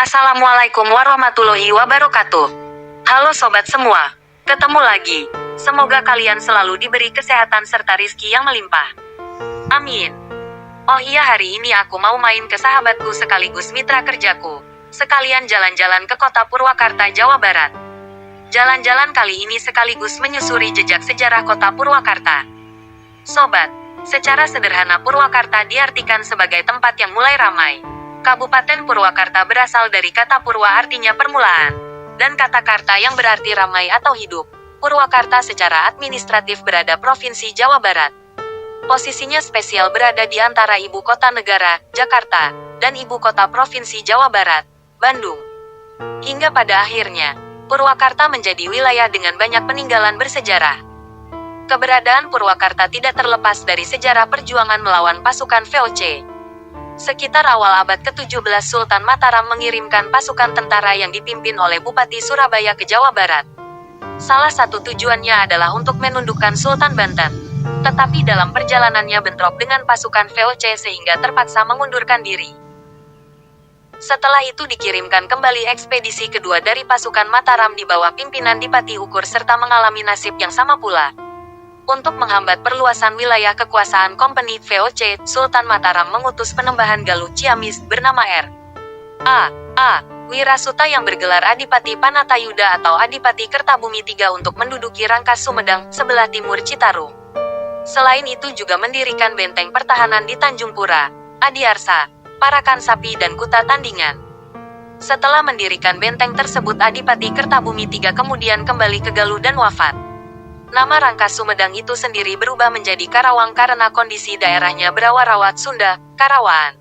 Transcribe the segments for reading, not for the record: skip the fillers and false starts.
Assalamualaikum warahmatullahi wabarakatuh. Halo sobat semua, ketemu lagi. Semoga kalian selalu diberi kesehatan serta rizki yang melimpah. Amin. Oh iya, hari ini aku mau main ke sahabatku sekaligus mitra kerjaku. Sekalian jalan-jalan ke kota Purwakarta, Jawa Barat. Jalan-jalan kali ini sekaligus menyusuri jejak sejarah kota Purwakarta. Sobat, secara sederhana Purwakarta diartikan sebagai tempat yang mulai ramai. Kabupaten Purwakarta berasal dari kata purwa artinya permulaan, dan kata karta yang berarti ramai atau hidup. Purwakarta secara administratif berada Provinsi Jawa Barat. Posisinya spesial berada di antara ibu kota negara, Jakarta, dan ibu kota Provinsi Jawa Barat, Bandung. Hingga pada akhirnya, Purwakarta menjadi wilayah dengan banyak peninggalan bersejarah. Keberadaan Purwakarta tidak terlepas dari sejarah perjuangan melawan pasukan VOC. Sekitar awal abad ke-17 Sultan Mataram mengirimkan pasukan tentara yang dipimpin oleh Bupati Surabaya ke Jawa Barat. Salah satu tujuannya adalah untuk menundukkan Sultan Banten. Tetapi dalam perjalanannya bentrok dengan pasukan VOC sehingga terpaksa mengundurkan diri. Setelah itu dikirimkan kembali ekspedisi kedua dari pasukan Mataram di bawah pimpinan Dipati Ukur serta mengalami nasib yang sama pula. Untuk menghambat perluasan wilayah kekuasaan Kompeni VOC, Sultan Mataram mengutus penembahan Galuh Ciamis bernama R.A. Wirasuta yang bergelar Adipati Panatayuda atau Adipati Kertabumi III untuk menduduki Rangkas Sumedang, sebelah timur Citarum. Selain itu juga mendirikan benteng pertahanan di Tanjung Pura, Adiarsa, Parakan Sapi dan Kuta Tandingan. Setelah mendirikan benteng tersebut, Adipati Kertabumi III kemudian kembali ke Galuh dan wafat. Nama Rangkas Sumedang itu sendiri berubah menjadi Karawang karena kondisi daerahnya berawat-rawat Sunda, Karawaan.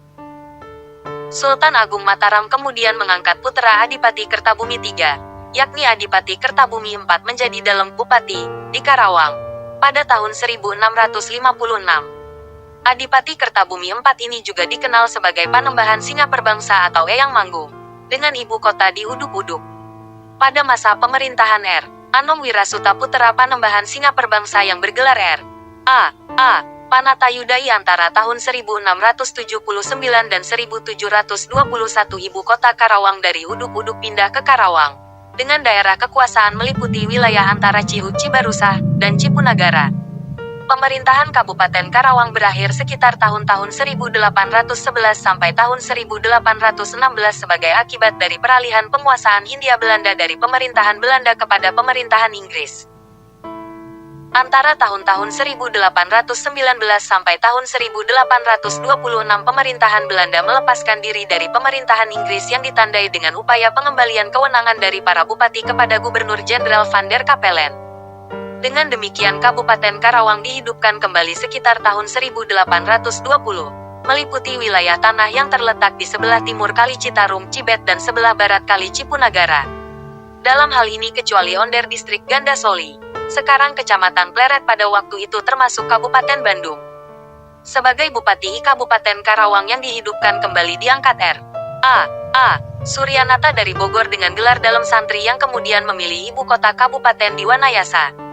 Sultan Agung Mataram kemudian mengangkat putra Adipati Kertabumi III, yakni Adipati Kertabumi IV menjadi Dalem Bupati, di Karawang, pada tahun 1656. Adipati Kertabumi IV ini juga dikenal sebagai Panembahan Singaperbangsa atau Eyang Manggung, dengan ibu kota di Uduk-Uduk. Pada masa pemerintahan R.Anom Wirasuta putra Panembahan Singaperbangsa yang bergelar R.A. Panatayudai antara tahun 1679 dan 1721 ibu kota Karawang dari Uduk-Uduk pindah ke Karawang, dengan daerah kekuasaan meliputi wilayah antara Cihu, Cibarusah, dan Cipunagara. Pemerintahan Kabupaten Karawang berakhir sekitar tahun-tahun 1811 sampai tahun 1816 sebagai akibat dari peralihan penguasaan Hindia Belanda dari pemerintahan Belanda kepada pemerintahan Inggris. Antara tahun-tahun 1819 sampai tahun 1826 pemerintahan Belanda melepaskan diri dari pemerintahan Inggris yang ditandai dengan upaya pengembalian kewenangan dari para bupati kepada Gubernur Jenderal Van der Capellen. Dengan demikian Kabupaten Karawang dihidupkan kembali sekitar tahun 1820, meliputi wilayah tanah yang terletak di sebelah timur Kali Citarum, Cibet dan sebelah barat Kali Cipunagara. Dalam hal ini kecuali Onder Distrik Gandasoli, sekarang Kecamatan Pleret pada waktu itu termasuk Kabupaten Bandung. Sebagai Bupati Kabupaten Karawang yang dihidupkan kembali diangkat R.A. Suryanata dari Bogor dengan gelar Dalem Santri yang kemudian memilih ibu kota kabupaten di Wanayasa.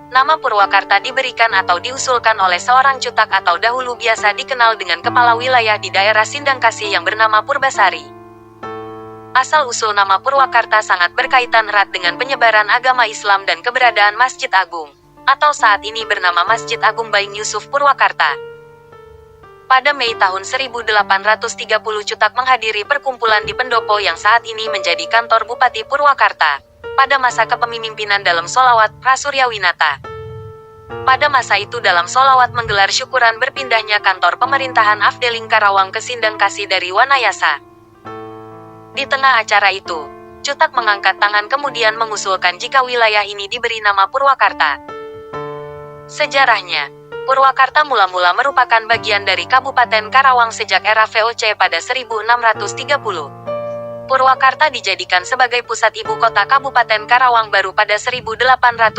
Nama Purwakarta diberikan atau diusulkan oleh seorang cutak atau dahulu biasa dikenal dengan kepala wilayah di daerah Sindangkasih yang bernama Purbasari. Asal-usul nama Purwakarta sangat berkaitan erat dengan penyebaran agama Islam dan keberadaan Masjid Agung, atau saat ini bernama Masjid Agung Baing Yusuf Purwakarta. Pada Mei tahun 1830 cutak menghadiri perkumpulan di Pendopo yang saat ini menjadi kantor Bupati Purwakarta. Pada masa kepemimpinan Dalem Solawat Prasuryawinata. Pada masa itu Dalem Solawat menggelar syukuran berpindahnya kantor pemerintahan Afdeling Karawang ke Sindangkasih dari Wanayasa. Di tengah acara itu, cutak mengangkat tangan kemudian mengusulkan jika wilayah ini diberi nama Purwakarta. Sejarahnya, Purwakarta mula-mula merupakan bagian dari Kabupaten Karawang sejak era VOC pada 1630. Purwakarta dijadikan sebagai pusat ibu kota Kabupaten Karawang baru pada 1831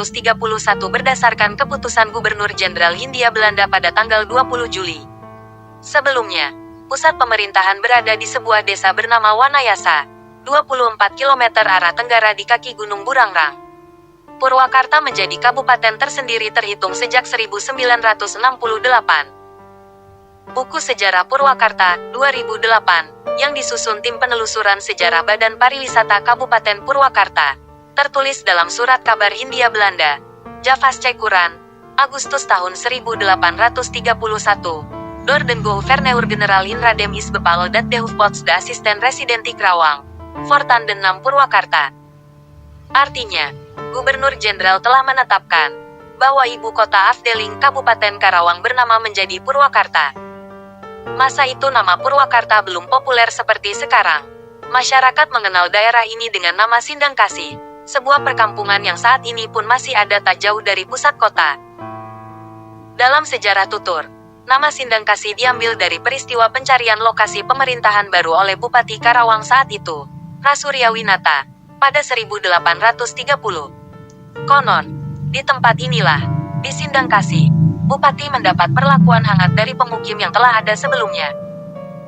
berdasarkan keputusan Gubernur Jenderal Hindia Belanda pada tanggal 20 Juli. Sebelumnya, pusat pemerintahan berada di sebuah desa bernama Wanayasa, 24 km arah tenggara di kaki Gunung Burangrang. Purwakarta menjadi kabupaten tersendiri terhitung sejak 1968. Buku Sejarah Purwakarta, 2008, yang disusun tim penelusuran sejarah Badan Pariwisata Kabupaten Purwakarta. Tertulis dalam surat kabar Hindia Belanda, Javas Cekuran, Agustus tahun 1831. Door den Gouverneur General in Radem is bepaald dat de hoofdpost de assistent residenti Krawang, Fortan den Nam Purwakarta. Artinya, Gubernur Jenderal telah menetapkan bahwa ibu kota Afdeling Kabupaten Karawang bernama menjadi Purwakarta. Masa itu nama Purwakarta belum populer seperti sekarang. Masyarakat mengenal daerah ini dengan nama Sindangkasih, sebuah perkampungan yang saat ini pun masih ada tak jauh dari pusat kota. Dalam sejarah tutur, nama Sindangkasih diambil dari peristiwa pencarian lokasi pemerintahan baru oleh Bupati Karawang saat itu, Rasuryawinata, pada 1830. Konon, di tempat inilah, di Sindangkasih, Bupati mendapat perlakuan hangat dari pemukim yang telah ada sebelumnya.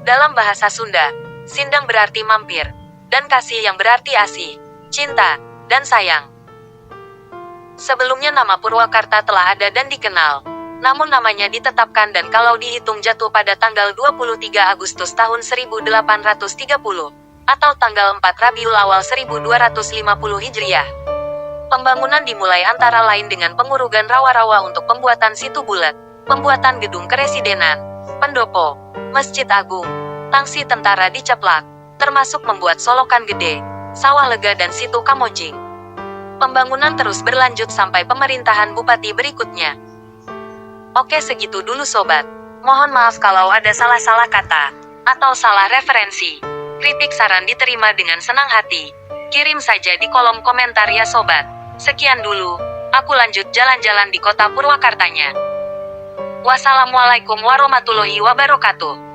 Dalam bahasa Sunda, Sindang berarti mampir, dan kasih yang berarti asih, cinta, dan sayang. Sebelumnya nama Purwakarta telah ada dan dikenal, namun namanya ditetapkan dan kalau dihitung jatuh pada tanggal 23 Agustus tahun 1830, atau tanggal 4 Rabiul Awal 1250 Hijriah. Pembangunan dimulai antara lain dengan pengurugan rawa-rawa untuk pembuatan situ bulat, pembuatan gedung keresidenan, pendopo, masjid agung, tangsi tentara diceplak, termasuk membuat solokan gede, sawah lega dan situ kamojing. Pembangunan terus berlanjut sampai pemerintahan bupati berikutnya. Oke, segitu dulu sobat. Mohon maaf kalau ada salah-salah kata, atau salah referensi. Kritik saran diterima dengan senang hati. Kirim saja di kolom komentar ya sobat. Sekian dulu, aku lanjut jalan-jalan di kota Purwakartanya. Wassalamualaikum warahmatullahi wabarakatuh.